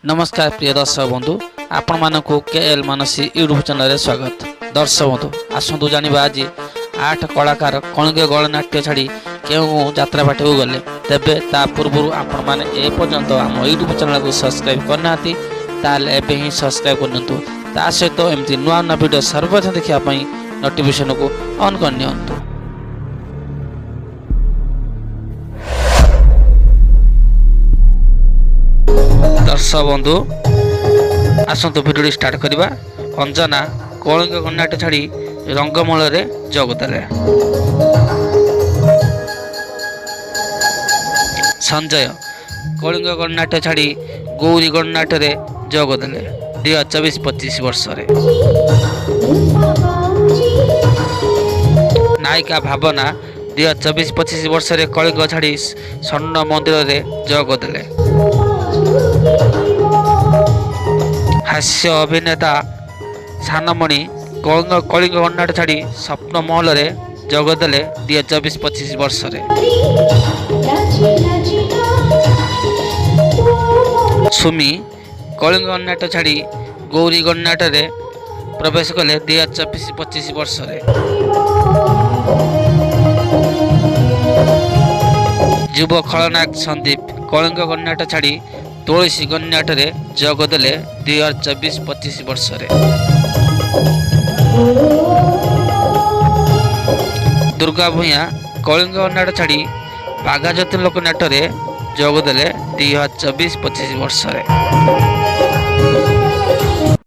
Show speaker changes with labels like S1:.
S1: नमस्कार प्रिय दर्शक बंधु आपण मानक केएल मानसी यूट्यूब चैनल स्वागत। दर्शक बंधु आसतु जानिबा आज 8 कलाकार कलिंग गणनाट्य छाड़ी क्यों यात्रा बाट को गले तेबे ता पूर्व आपण माने ए पर्यंत आम यूट्यूब चैनल को सब्सक्राइब करना ताले एबे ही सब्सक्राइब करनतु ता सहित एमती नुआ नुआ वीडियो सर्वप्रथम देखिया पई नोटिफिकेशन को ऑन करनियंतु। दर्शक बंधु आसतु भिडियो स्टार्ट करवा। अंजना कलिंग गणनाट्य छाड़ी रंगमूल रे जोगदेले। संजय कलिंग गणनाट्य छाड़ी गौरी गणनाट्य रे जोगदेले 2024-25 वर्ष रे। नायिका भावना 2024-25 वर्ष रे कलिंग छाड़ी स्वर्ण मंदिर रे जोगदेले। हास्य अभिनेता सानमणि कलिंग गणनाट्य छाड़ी स्वप्न महल रे जोगदेले 2024-25 वर्ष रे। सुमी कलिंग गणनाट्य छाड़ी गौरी गणनाट्य रे प्रवेश कले 2024-25 वर्ष रे। युव खलनायक संदीप कलिंग गणनाट्य छाड़ी तुलसी गणनाट्य रे जोगदेले 2024-25 वर्ष रे। दुर्गा भूया कलिंग गणनाट्य छाड़ी बाघा ज्योति लोकनाट्य रे जोगदेले 2024-25 वर्ष रे।